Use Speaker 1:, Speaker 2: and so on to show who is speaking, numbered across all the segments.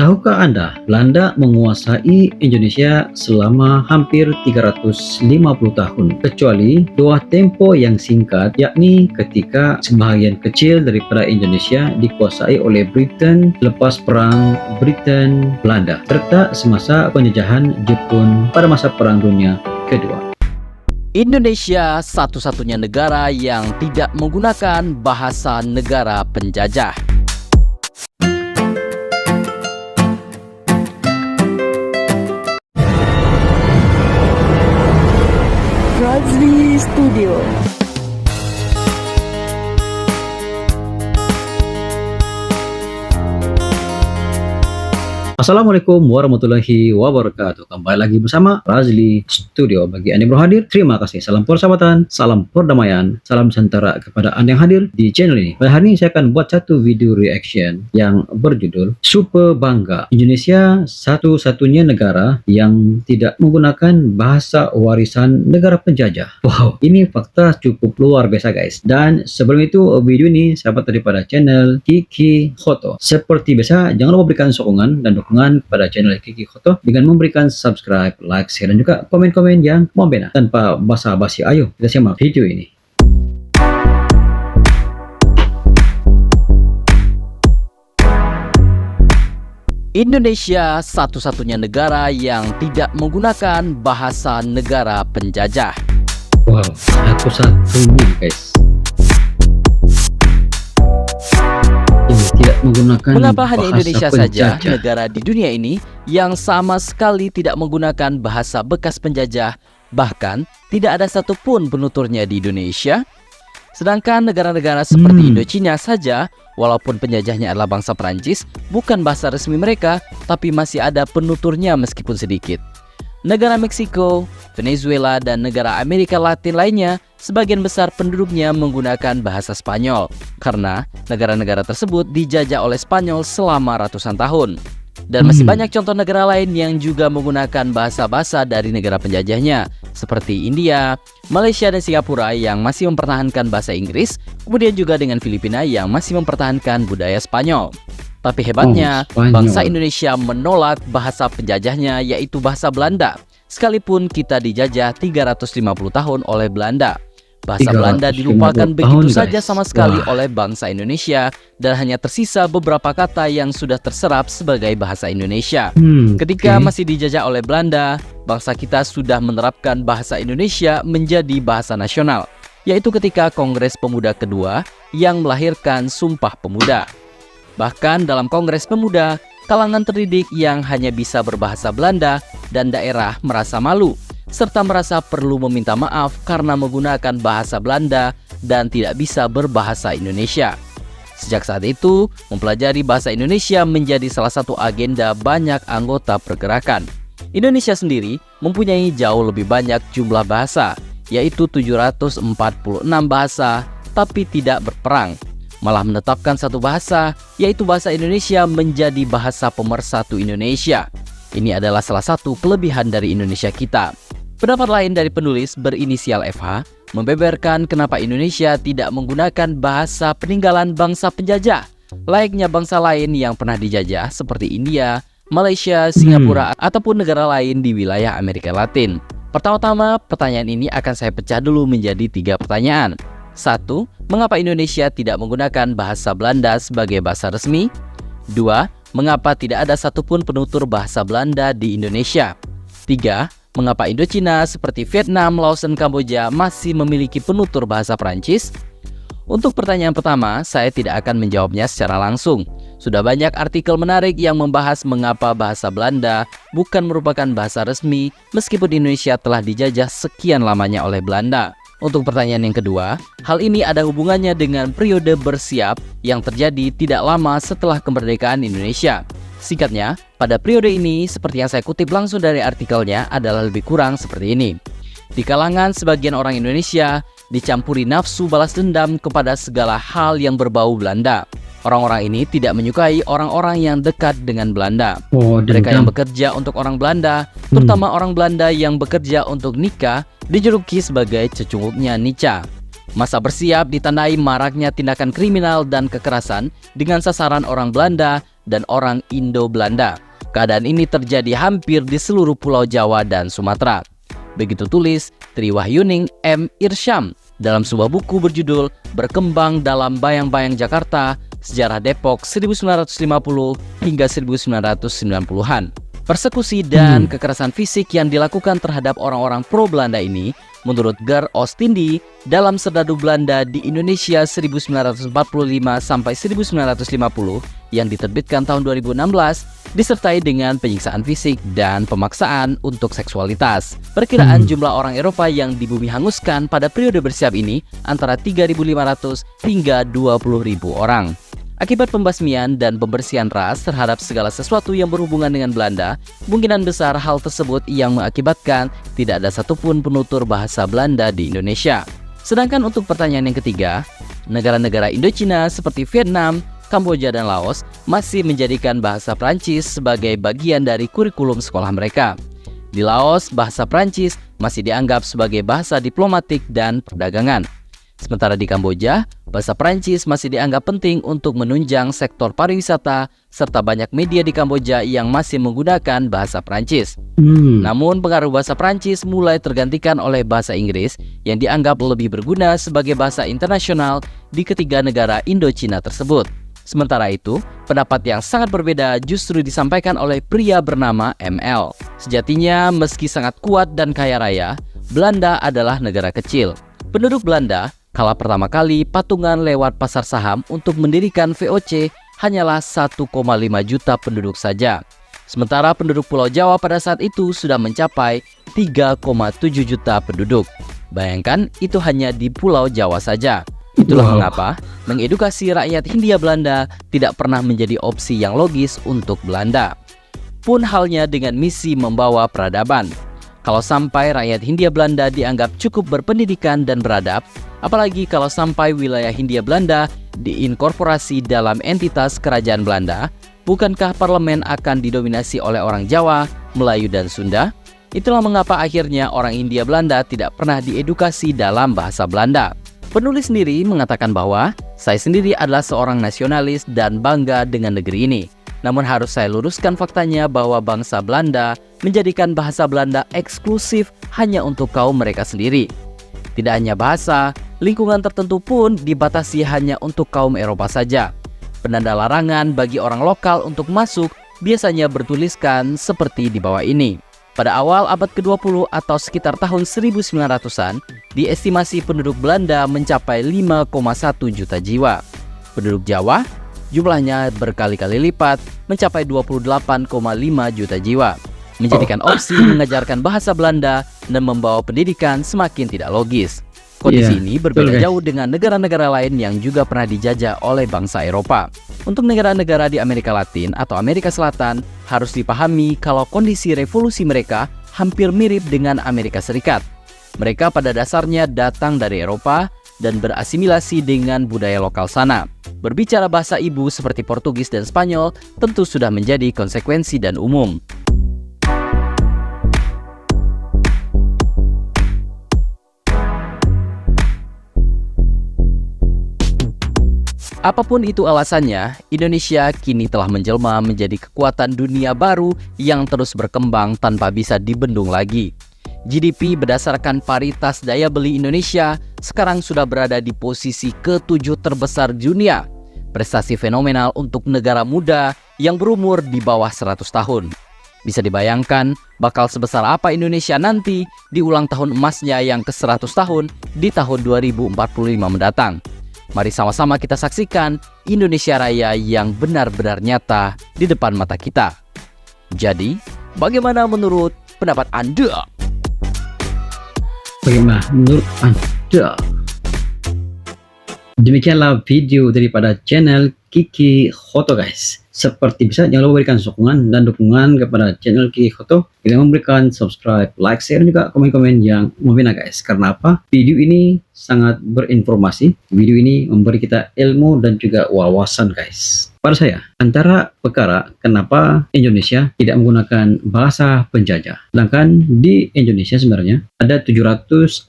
Speaker 1: Tahukah Anda, Belanda menguasai Indonesia selama hampir 350 tahun, kecuali dua tempo yang singkat, yakni ketika sebahagian kecil daripada Indonesia dikuasai oleh Britain lepas perang Britain-Belanda, serta semasa penjajahan Jepun pada masa Perang Dunia Kedua.
Speaker 2: Indonesia satu-satunya negara yang tidak menggunakan bahasa negara penjajah.
Speaker 3: Razli Studio.
Speaker 1: Assalamualaikum warahmatullahi wabarakatuh. Kembali lagi bersama Razli Studio. Bagi Anda yang baru hadir, terima kasih. Salam persahabatan, salam perdamaian, salam sejahtera kepada Anda yang hadir di channel ini. Pada hari ini saya akan buat satu video reaction yang berjudul Super Bangga, Indonesia satu-satunya negara yang tidak menggunakan bahasa warisan negara penjajah. Wow, ini fakta cukup luar biasa guys. Dan sebelum itu, video ini saya buat daripada channel Kiki Khoto. Seperti biasa, jangan lupa berikan sokongan dan dukungan kepada channel Kiki Khoto dengan memberikan subscribe, like, share, dan juga komen-komen yang membina. Tanpa basa-basi, ayo kita simak video ini.
Speaker 2: Indonesia satu-satunya negara yang tidak menggunakan bahasa negara penjajah.
Speaker 1: Wow, satu-satunya guys. Tidak menggunakan
Speaker 2: Mengapa hanya Indonesia
Speaker 1: penjajah
Speaker 2: saja negara di dunia ini yang sama sekali tidak menggunakan bahasa bekas penjajah, bahkan tidak ada satupun penuturnya di Indonesia? Sedangkan negara-negara seperti Indochina saja, walaupun penjajahnya adalah bangsa Perancis, bukan bahasa resmi mereka, tapi masih ada penuturnya meskipun sedikit. Negara Meksiko, Venezuela, dan negara Amerika Latin lainnya, sebagian besar penduduknya menggunakan bahasa Spanyol, karena negara-negara tersebut dijajah oleh Spanyol selama ratusan tahun. Dan masih banyak contoh negara lain yang juga menggunakan bahasa-bahasa dari negara penjajahnya, seperti India, Malaysia, dan Singapura yang masih mempertahankan bahasa Inggris, kemudian juga dengan Filipina yang masih mempertahankan budaya Spanyol. Tapi hebatnya, bangsa Indonesia menolak bahasa penjajahnya, yaitu bahasa Belanda. Sekalipun kita dijajah 350 tahun oleh Belanda, bahasa Belanda dilupakan begitu saja sama sekali oleh bangsa Indonesia, dan hanya tersisa beberapa kata yang sudah terserap sebagai bahasa Indonesia. Ketika masih dijajah oleh Belanda, bangsa kita sudah menerapkan bahasa Indonesia menjadi bahasa nasional, yaitu ketika Kongres Pemuda Kedua yang melahirkan Sumpah Pemuda. Bahkan dalam Kongres Pemuda, kalangan terdidik yang hanya bisa berbahasa Belanda dan daerah merasa malu, serta merasa perlu meminta maaf karena menggunakan bahasa Belanda dan tidak bisa berbahasa Indonesia. Sejak saat itu, mempelajari bahasa Indonesia menjadi salah satu agenda banyak anggota pergerakan. Indonesia sendiri mempunyai jauh lebih banyak jumlah bahasa, yaitu 746 bahasa, tapi tidak berperang. Malah menetapkan satu bahasa, yaitu bahasa Indonesia menjadi bahasa pemersatu Indonesia. Ini adalah salah satu kelebihan dari Indonesia kita. Pendapat lain dari penulis berinisial FH membeberkan kenapa Indonesia tidak menggunakan bahasa peninggalan bangsa penjajah, layaknya bangsa lain yang pernah dijajah seperti India, Malaysia, Singapura, ataupun negara lain di wilayah Amerika Latin. Pertama-tama, pertanyaan ini akan saya pecah dulu menjadi 3 pertanyaan. 1. Mengapa Indonesia tidak menggunakan bahasa Belanda sebagai bahasa resmi? 2. Mengapa tidak ada satupun penutur bahasa Belanda di Indonesia? 3. Mengapa Indochina seperti Vietnam, Laos, dan Kamboja masih memiliki penutur bahasa Perancis? Untuk pertanyaan pertama, saya tidak akan menjawabnya secara langsung. Sudah banyak artikel menarik yang membahas mengapa bahasa Belanda bukan merupakan bahasa resmi meskipun Indonesia telah dijajah sekian lamanya oleh Belanda. Untuk pertanyaan yang kedua, hal ini ada hubungannya dengan periode bersiap yang terjadi tidak lama setelah kemerdekaan Indonesia. Singkatnya, pada periode ini, seperti yang saya kutip langsung dari artikelnya, adalah lebih kurang seperti ini. Di kalangan sebagian orang Indonesia, dicampuri nafsu balas dendam kepada segala hal yang berbau Belanda. Orang-orang ini tidak menyukai orang-orang yang dekat dengan Belanda. Mereka yang bekerja untuk orang Belanda, terutama orang Belanda yang bekerja untuk Nika, dijuluki sebagai cecunguknya Nica. Masa bersiap ditandai maraknya tindakan kriminal dan kekerasan dengan sasaran orang Belanda dan orang Indo-Belanda. Keadaan ini terjadi hampir di seluruh Pulau Jawa dan Sumatera. Begitu tulis Triwahyuning M. Irsyam dalam sebuah buku berjudul Berkembang dalam Bayang-Bayang Jakarta, Sejarah Depok 1950 hingga 1990-an. Persekusi dan kekerasan fisik yang dilakukan terhadap orang-orang pro-Belanda ini, menurut Ger Ostindi, dalam Serdadu Belanda di Indonesia 1945 sampai 1950 yang diterbitkan tahun 2016, disertai dengan penyiksaan fisik dan pemaksaan untuk seksualitas. Perkiraan jumlah orang Eropa yang di bumi hanguskan pada periode bersiap ini antara 3.500 hingga 20.000 orang. Akibat pembasmian dan pembersihan ras terhadap segala sesuatu yang berhubungan dengan Belanda, kemungkinan besar hal tersebut yang mengakibatkan tidak ada satupun penutur bahasa Belanda di Indonesia. Sedangkan untuk pertanyaan yang ketiga, negara-negara Indochina seperti Vietnam, Kamboja, dan Laos masih menjadikan bahasa Prancis sebagai bagian dari kurikulum sekolah mereka. Di Laos, bahasa Prancis masih dianggap sebagai bahasa diplomatik dan perdagangan. Sementara di Kamboja, bahasa Prancis masih dianggap penting untuk menunjang sektor pariwisata, serta banyak media di Kamboja yang masih menggunakan bahasa Prancis. Namun, pengaruh bahasa Prancis mulai tergantikan oleh bahasa Inggris yang dianggap lebih berguna sebagai bahasa internasional di ketiga negara Indochina tersebut. Sementara itu, pendapat yang sangat berbeda justru disampaikan oleh pria bernama ML. Sejatinya, meski sangat kuat dan kaya raya, Belanda adalah negara kecil. Penduduk Belanda kala pertama kali patungan lewat pasar saham untuk mendirikan VOC hanyalah 1,5 juta penduduk saja. Sementara penduduk Pulau Jawa pada saat itu sudah mencapai 3,7 juta penduduk. Bayangkan itu hanya di Pulau Jawa saja. Itulah mengapa mengedukasi rakyat Hindia Belanda tidak pernah menjadi opsi yang logis untuk Belanda. Pun halnya dengan misi membawa peradaban. Kalau sampai rakyat Hindia Belanda dianggap cukup berpendidikan dan beradab, apalagi kalau sampai wilayah Hindia Belanda diinkorporasi dalam entitas kerajaan Belanda, bukankah parlemen akan didominasi oleh orang Jawa, Melayu, dan Sunda? Itulah mengapa akhirnya orang Hindia Belanda tidak pernah diedukasi dalam bahasa Belanda. Penulis sendiri mengatakan bahwa saya sendiri adalah seorang nasionalis dan bangga dengan negeri ini. Namun harus saya luruskan faktanya bahwa bangsa Belanda menjadikan bahasa Belanda eksklusif hanya untuk kaum mereka sendiri. Tidak hanya bahasa, lingkungan tertentu pun dibatasi hanya untuk kaum Eropa saja. Penanda larangan bagi orang lokal untuk masuk biasanya bertuliskan seperti di bawah ini. Pada awal abad ke-20 atau sekitar tahun 1900-an, diestimasi penduduk Belanda mencapai 5,1 juta jiwa. Penduduk Jawa jumlahnya berkali-kali lipat, mencapai 28,5 juta jiwa. Menjadikan opsi mengajarkan bahasa Belanda dan membawa pendidikan semakin tidak logis. Kondisi ini berbeda jauh dengan negara-negara lain yang juga pernah dijajah oleh bangsa Eropa. Untuk negara-negara di Amerika Latin atau Amerika Selatan, harus dipahami kalau kondisi revolusi mereka hampir mirip dengan Amerika Serikat. Mereka pada dasarnya datang dari Eropa dan berasimilasi dengan budaya lokal sana. Berbicara bahasa ibu seperti Portugis dan Spanyol tentu sudah menjadi konsekuensi dan umum. Apapun itu alasannya, Indonesia kini telah menjelma menjadi kekuatan dunia baru yang terus berkembang tanpa bisa dibendung lagi. GDP berdasarkan paritas daya beli Indonesia sekarang sudah berada di posisi ke-7 terbesar dunia. Prestasi fenomenal untuk negara muda yang berumur di bawah 100 tahun. Bisa dibayangkan bakal sebesar apa Indonesia nanti di ulang tahun emasnya yang ke-100 tahun di tahun 2045 mendatang. Mari sama-sama kita saksikan Indonesia Raya yang benar-benar nyata di depan mata kita. Jadi, bagaimana menurut pendapat Anda?
Speaker 1: Bagaimana menurut Anda? Demikianlah video daripada channel Kiki Hoto guys. Seperti biasa jangan lupa berikan sokongan dan dukungan kepada channel Kiki Hoto dengan memberikan subscribe, like, share, dan juga komen-komen yang membina guys. Karena apa? Video ini sangat berinformasi. Video ini memberi kita ilmu dan juga wawasan guys. Pada saya, antara perkara kenapa Indonesia tidak menggunakan bahasa penjajah. Sedangkan di Indonesia sebenarnya ada 746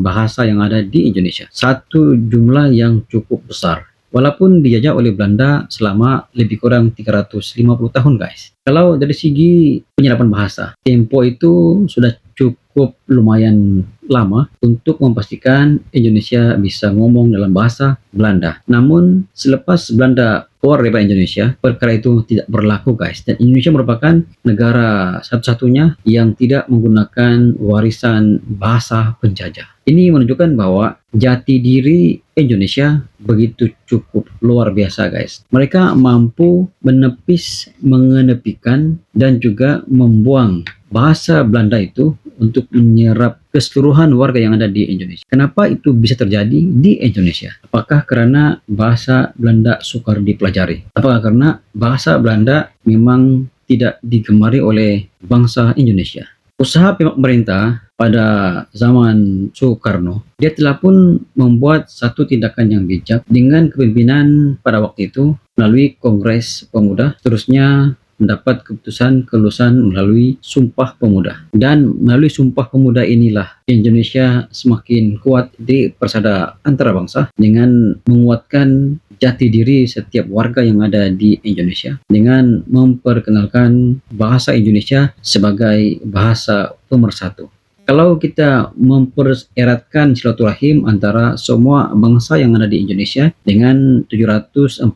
Speaker 1: bahasa yang ada di Indonesia. Satu jumlah yang cukup besar. walaupun dijajah oleh Belanda selama lebih kurang 350 tahun guys. Kalau dari segi penyerapan bahasa, tempo itu sudah cukup lumayan lama untuk memastikan Indonesia bisa ngomong dalam bahasa Belanda. Namun selepas Belanda keluar dari Indonesia, perkara itu tidak berlaku guys. Dan Indonesia merupakan negara satu-satunya yang tidak menggunakan warisan bahasa penjajah. Ini menunjukkan bahwa jati diri Indonesia begitu cukup luar biasa guys. Mereka mampu menepis, mengenepikan, dan juga membuang bahasa Belanda itu untuk menyerap keseluruhan warga yang ada di Indonesia. Kenapa itu bisa terjadi di Indonesia? Apakah karena bahasa Belanda sukar dipelajari? Apakah karena bahasa Belanda memang tidak digemari oleh bangsa Indonesia? Usaha pemerintah pada zaman Soekarno, dia telah pun membuat satu tindakan yang bijak dengan kepemimpinan pada waktu itu melalui Kongres Pemuda, terusnya mendapat keputusan kelulusan melalui Sumpah Pemuda. Dan melalui Sumpah Pemuda inilah Indonesia semakin kuat di persada antara bangsa dengan menguatkan jati diri setiap warga yang ada di Indonesia dengan memperkenalkan bahasa Indonesia sebagai bahasa pemersatu. Kalau kita mempereratkan silaturahim antara semua bangsa yang ada di Indonesia dengan 746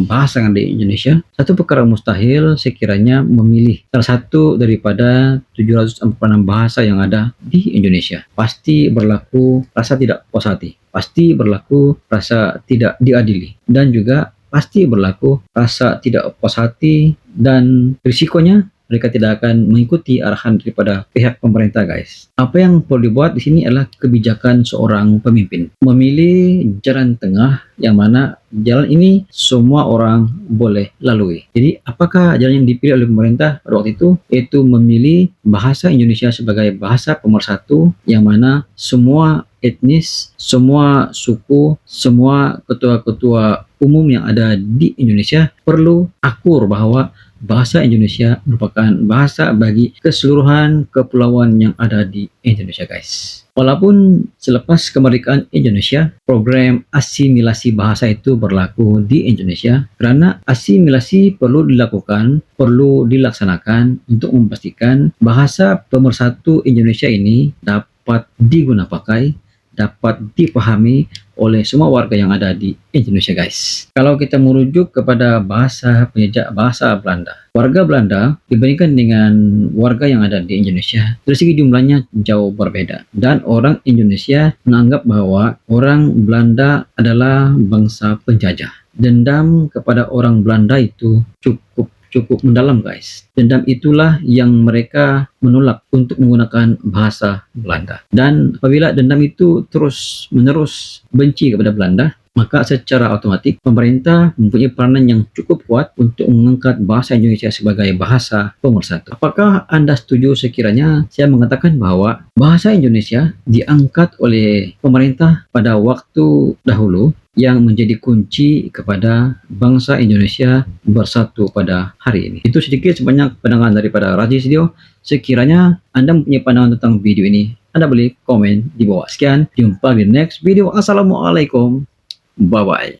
Speaker 1: bahasa yang ada di Indonesia, satu perkara mustahil sekiranya memilih salah satu daripada 746 bahasa yang ada di Indonesia. Pasti berlaku rasa tidak puas hati, pasti berlaku rasa tidak diadili, dan juga pasti berlaku rasa tidak puas hati, dan risikonya mereka tidak akan mengikuti arahan daripada pihak pemerintah guys. Apa yang perlu dibuat di sini adalah kebijakan seorang pemimpin. Memilih jalan tengah yang mana jalan ini semua orang boleh lalui. Jadi apakah jalan yang dipilih oleh pemerintah pada waktu itu? Yaitu memilih bahasa Indonesia sebagai bahasa pemersatu yang mana semua etnis, semua suku, semua ketua-ketua umum yang ada di Indonesia perlu akur bahwa bahasa Indonesia merupakan bahasa bagi keseluruhan kepulauan yang ada di Indonesia guys. Walaupun selepas kemerdekaan Indonesia, program asimilasi bahasa itu berlaku di Indonesia karena asimilasi perlu dilakukan, perlu dilaksanakan untuk memastikan bahasa pemersatu Indonesia ini dapat digunapakai, dapat dipahami oleh semua warga yang ada di Indonesia guys. Kalau kita merujuk kepada bahasa penjajah bahasa Belanda, warga Belanda dibandingkan dengan warga yang ada di Indonesia dari segi jumlahnya jauh berbeda, dan orang Indonesia menganggap bahwa orang Belanda adalah bangsa penjajah. Dendam kepada orang Belanda itu cukup mendalam guys. Dendam itulah yang mereka menolak untuk menggunakan bahasa Belanda. Dan apabila dendam itu terus menerus benci kepada Belanda, maka secara otomatis pemerintah mempunyai peranan yang cukup kuat untuk mengangkat bahasa Indonesia sebagai bahasa pemersatu. Apakah Anda setuju sekiranya saya mengatakan bahwa bahasa Indonesia diangkat oleh pemerintah pada waktu dahulu yang menjadi kunci kepada bangsa Indonesia bersatu pada hari ini? Itu sedikit sebanyak pandangan daripada Raji Studio. Sekiranya Anda mempunyai pandangan tentang video ini, Anda boleh komen di bawah. Sekian, jumpa di next video. Assalamualaikum, bye bye.